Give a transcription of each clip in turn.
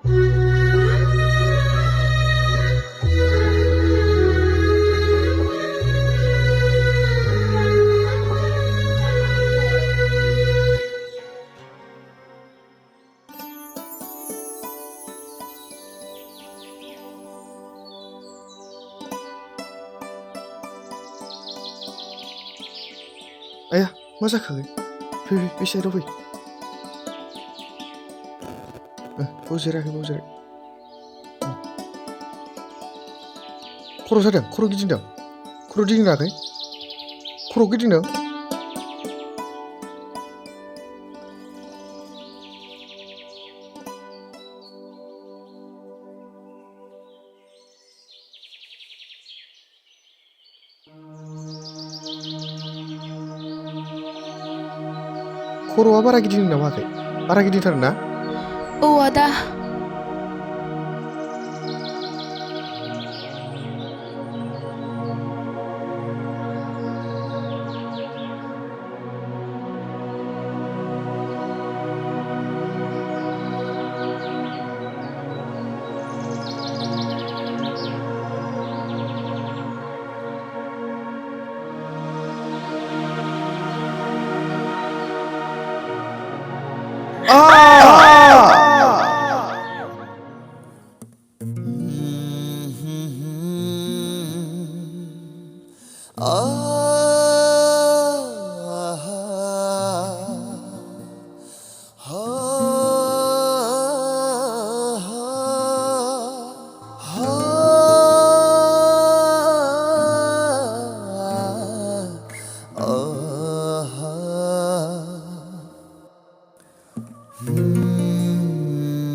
आया मा जाखो फै बे साइडआव फै बाव जिरायाखै खर' जादों खर' गिदिंदों खर' गिदिङाखै खर' गिदिंदों खर'आ बारा गिदिंदों ना माखै बारा गिदिंथारो ना औ आदा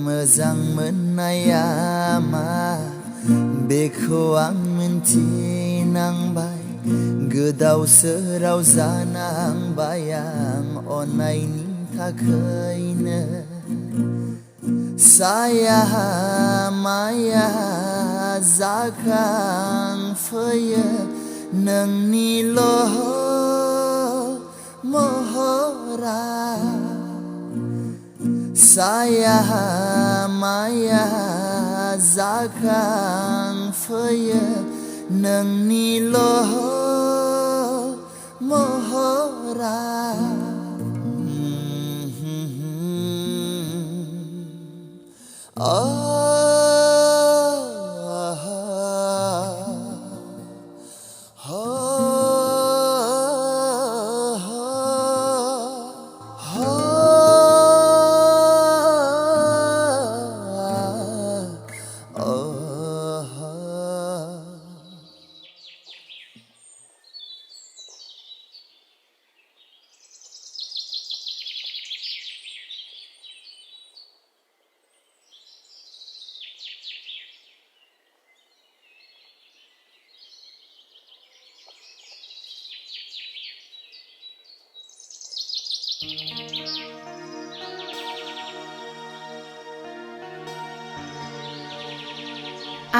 मोजां मोननाया मा बेखौ आं मिन्थिनांबाय गोदाव सोराव जानांबाय आं अननायनि थाखायनो साया माया जाखांफैयो नोंनिल' महरा साया माया जाखांफैयो नोंनिल' महरा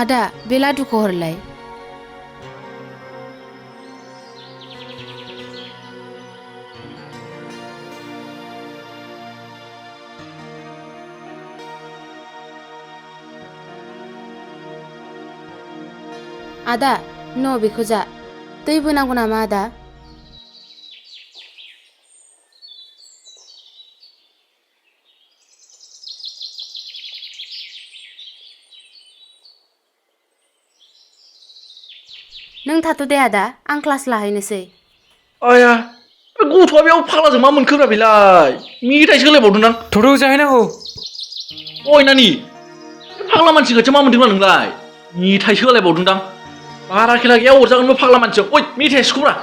आदा बे लादुखौ हरलाय आदा न' बेखौ जा दैबो नांगौ नामा आदा नों थाथ' दे आदा आं क्लास लाहैनोसै आया बे गथ'आ बेयाव फाग्लाजों मा मोनखोब्रा बेलाय मेथाइसो होलायबावदोंदां थ'थ' जाहैनांगौ अय नानि बे फाग्ला मानसिखौसो मा मोनदोंब्रा नोंलाय मेथाइसो होलायबावदोंदां बारा खेला गैया अरजागोन बे फाग्ला मानसिया अय मेथाइया सिखौब्रा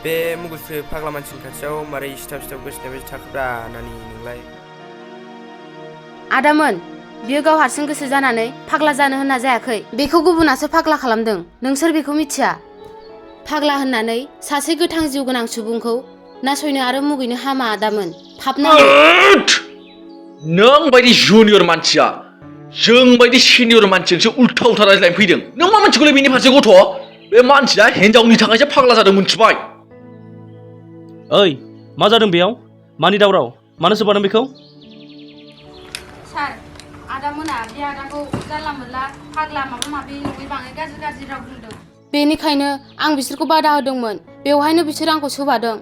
बे मुगुसो फाग्ला मानसिनि खाथियाव मारै सिथाब सिथाब गोसोनाय बायदि थाखोब्रा नानि नोंलाय आदामोन बियो गाव हारसिं गोसो जानानै फाग्ला जानो होनना जायाखै बेखौ गुबुनासो फाग्ला खालामदों नोंसोर बेखौ मिथिया फाग्ला होननानै सासे गोथां जिउ गोनां सुबुंखौ नासयनो आरो मुगैनो हामा आदामोन थाबनो नों बायदि जुनियर मानसिया जों बायदि सिनियर मानसिजोंसो उल्था उल्था रायज्लायनो फैदों नों मा मिथिगौलै बेनि फारसे गथ' बे मानसिया हिनजावनि थाखायसो फाग्ला जादों मिथिबाय ओइ मा जादों बेयाव मानि दावराव मानो सोबादों बेखौ सार आदा मोना बे आदाखौ जानला मोनला फाग्ला माबा माबि नङै बाङै गाज्रि राव बुंदों बेनिखायनो आं बिसोरखौ बादा होदोंमोन बेवहायनो बिसोर आंखौ सोबादों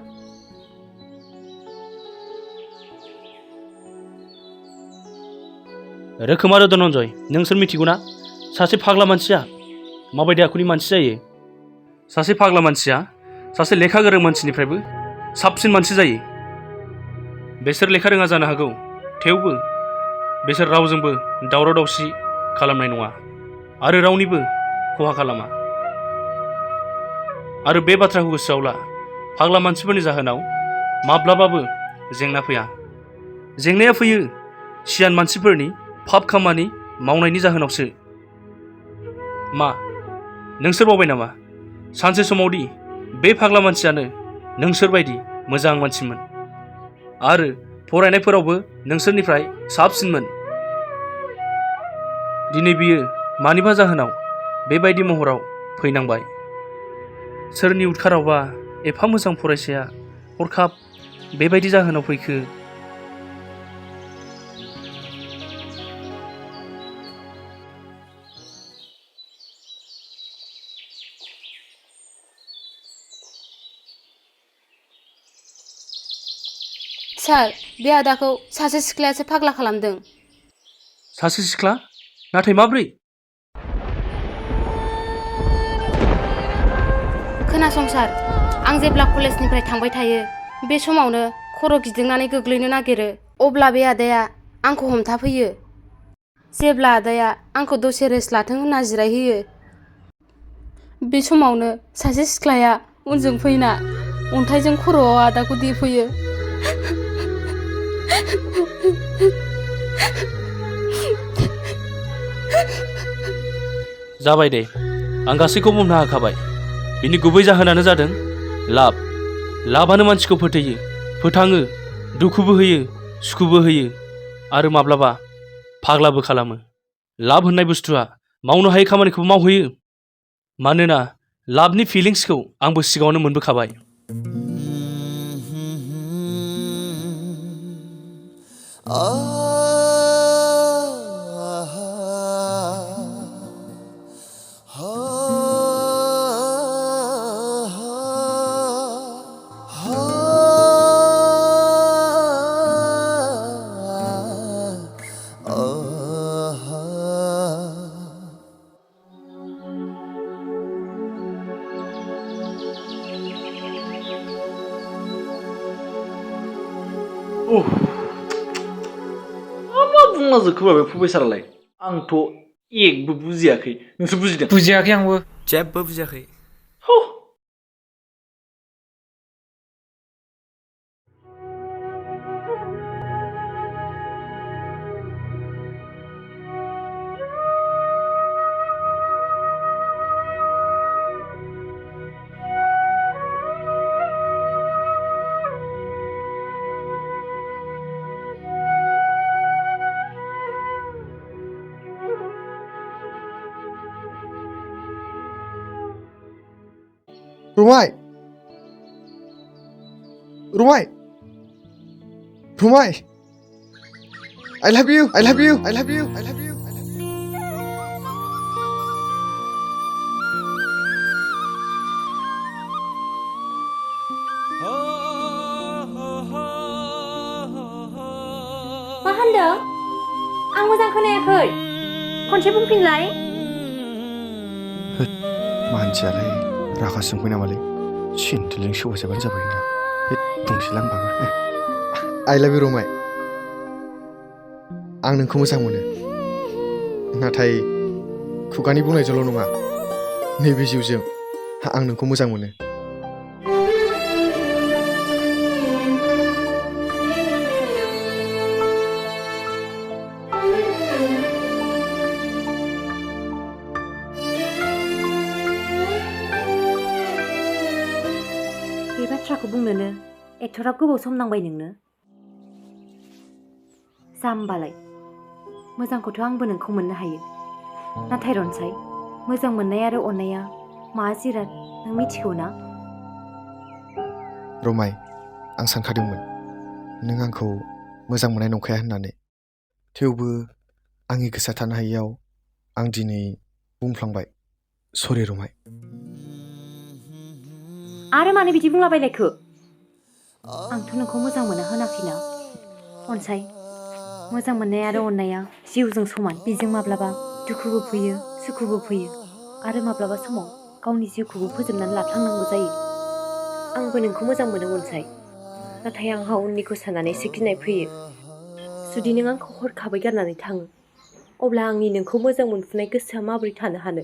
रोखोम आरो धनन्जय नोंसोर मिथिगौ ना सासे फाग्ला मानसिया माबायदि आखुनि मानसि जायो सासे फाग्ला मानसिया सासे लेखा गोरों मानसिनिफ्रायबो साबसिन मानसि जायो बिसोर लेखा रोङा जानो हागौ थेवबो बिसोर रावजोंबो दावराव दावसि खालामनाय नङा आरो रावनिबो खहा खालामा आरो बे बाथ्राखौ गोसोआव ला फाग्ला मानसिफोरनि जाहोनाव माब्लाबाबो जेंना फैया जेंनाया फैयो सियान मानसिफोरनि फाब खामानि मावनायनि जाहोनावसो मा नोंसोर बावबाय नामा सानसे समावदि बे फाग्ला मानसियानो नोंसोरबायदि मोजां मानसिमोन आरो फरायनायफोरावबो नोंसोरनिफ्राय साबसिनमोन दिनै बियो मानिबा जाहोनाव बेबायदि महराव फैनांबाय सोरनि उदखारावबा एफा मोजां फरायसाया हरखाब बेबायदि जाहोनाव फैखो सार बे आदाखौ सासे सिख्लायासो फाग्ला खालामदों सासे सिख्ला नाथाय माब्रै खोनासं सार आं जेब्ला कलेजनिफ्राय थांबाय थायो बे समावनो खर' गिदिंनानै गोग्लैनो नागिरो अब्ला बे आदाया आंखौ हमथाफैयो जेब्ला आदाया आंखौ दसे रेस्ट लाथों होनना जिरायहोयो बे समावनो सासे सिख्लाया उनजों फैना अन्थाइजों खर'आव आदाखौ देफैयो जाबाय दे आं गासैखौबो बुंनो हाखाबाय बिनि गुबै जाहोनानो जादों लाबानो मानसिखौ फोथैयो फोथाङो दुखुबो होयो सुखुबो होयो आरो माब्लाबा फाग्लाबो खालामो लाब होननाय बुस्थुआ मावनो हायै खामानिखौबो मावहोयो मानोना लाबनि फिलिंसखौ आंबो सिगाङावनो मोनबोखाबाय मा बुंलाजोबखोब्रा बे प्रफेसारालाय आंथ' एकबो बुजियाखै नोंसोर बुजिदों बुजियाखै आंबो जेबो बुजियाखै रुमाय रुमाय रुमाय I love you I love you I love you I love you I love you मा होनदों आं मोजां खोनायाखै खनसे बुंफिनलाय मानसियालाय रागा जोंबाय नामालै सेन्देलजों सौजाबानो जाबाय ना बुंसैलां बाबो I love you रुमाय आं नोंखौ मोजां मोनो नाथाय खुगानि बुंनायजोंल' नङा नैबे जिउजों आं नोंखौ मोजां मोनो बे बाथ्राखौ बुंनोनो एथ'राब गोबाव सम नांबाय नोंनो जाम्बालाय मोजांखौथ' आंबो नोंखौ मोननो हायो नाथाय रनसाय मोजां मोननाय आरो अननाया मा जिराद नों मिथिगौ ना रुमाय आं सानखादोंमोन नों आंखौ मोजां मोननाय नंखाया होननानै। थेवबो आंनि गोसोआ थानो हायियाव आं दिनै बुंफ्लांबाय। सरि रमाय। आरो मानो बिदि बुंलाबायलायखो? आंथ' नोंखौ मोजां मोना होनाखैना। अनसाय, मोजां मोननाय आरो अननाया जिउजों समान। बेजों माब्लाबा दुखुबो फैयो, सुखुबो फैयो आरो माब्लाबा समाव गावनि जिउखौबो फोजोबनानै लाफ्लांनांगौ जायो। आंबो नोंखौ मोजां मोनो अनसाय, नाथाय आंहा उननिखौ साननानै एसे गिनाय फैयो। जुदि नों आंखौ हरखाबै गारनानै थाङो, अब्ला आंनि नोंखौ मोजां मोनफुनाय गोसोआ माबोरै थानो हानो?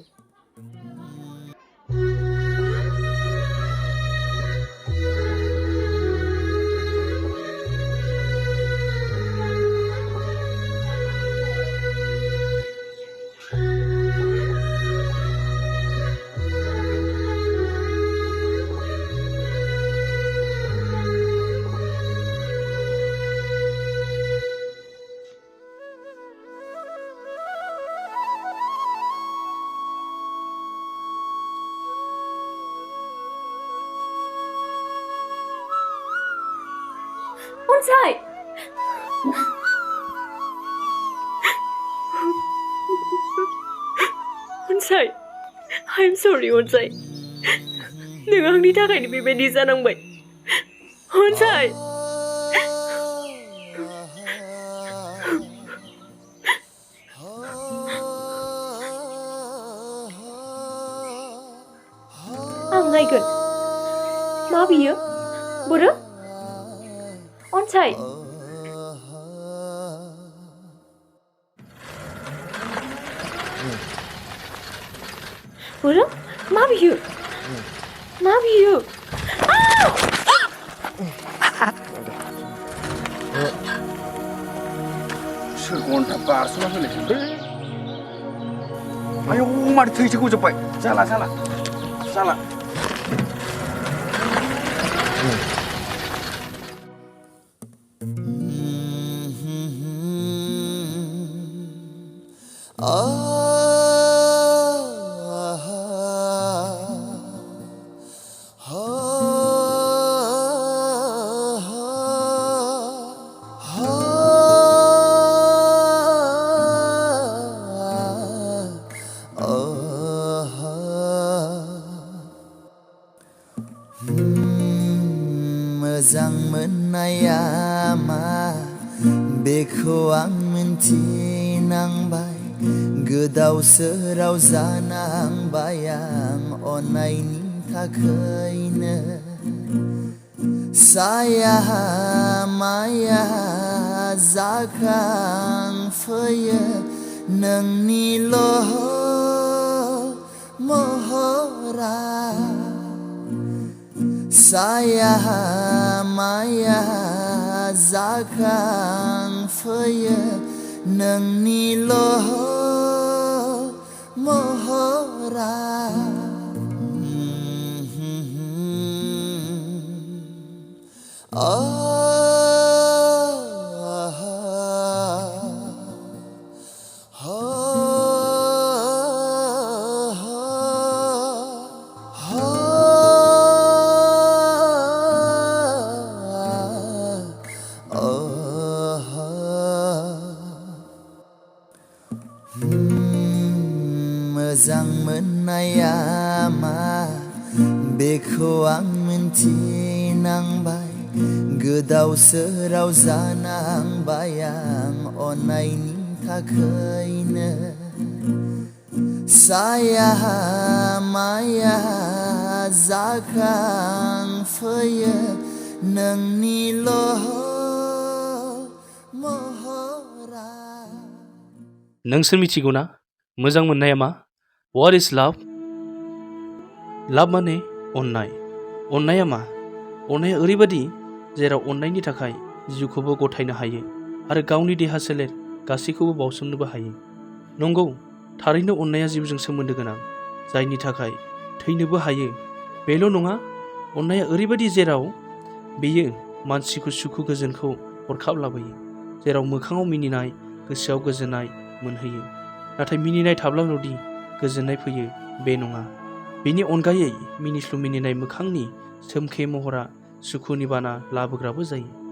अनसाय! अनसाय, आइ एम सरि अनसाय। नों आंनि थाखायनो बेबायदि जानांबाय। अनसाय! आं नायगोन। मा बियो? बोरो? अनसाय! बोरो? मा बियो? मा बियो? सोर घन्टा बारस'ना होलायखो? आयौ माथो थैसो गजोब्बाय। जाला। मोजां मोननाया मा बेखौ आं मिन्थिनांबाय। गोदाव सोराव जानांबाय आं अननायनि थाखायनो। साया माया जाखांफैयो नोंनिल' महरा। साया माया जाखांफैयो नोंनिल' महरा। मोजां मोननाया मा बेखौ आं मिन्थिनांबाय। गोदाव सोराव जानांबाय आं अननायनि थाखायनो। साया माया जाखांफैयो नोंनिल' महरा। नोंसोर मिथिगौ ना मोजां मोननाया मा? What is love? लाभ माने अननाय। अननाया मा? अननाया ओरैबादि जेराव अननायनि थाखाय जिउखौबो गथायनो हायो आरो गावनि देहा सोलेर गासैखौबो बावसोमनोबो हायो। नंगौ, थारैनो अननाया जिउजों सोमोन्दो गोनां, जायनि थाखाय थैनोबो हायो। बेल' नङा, अननाया ओरैबादि जेराव बेयो मानसिखौ सुखु गोजोनखौ हरखाब लाबोयो, जेराव मोखाङाव मिनिनाय, गोसोआव गोजोननाय मोनहोयो। नाथाय मिनिनाय थाब्लाल'दि गोजोननाय फैयो बे नङा। बेनि अनगायै मिनिस्लु मिनिनाय मोखांनि सोमखे महरा सुखुनि बाना लाबोग्राबो जायो।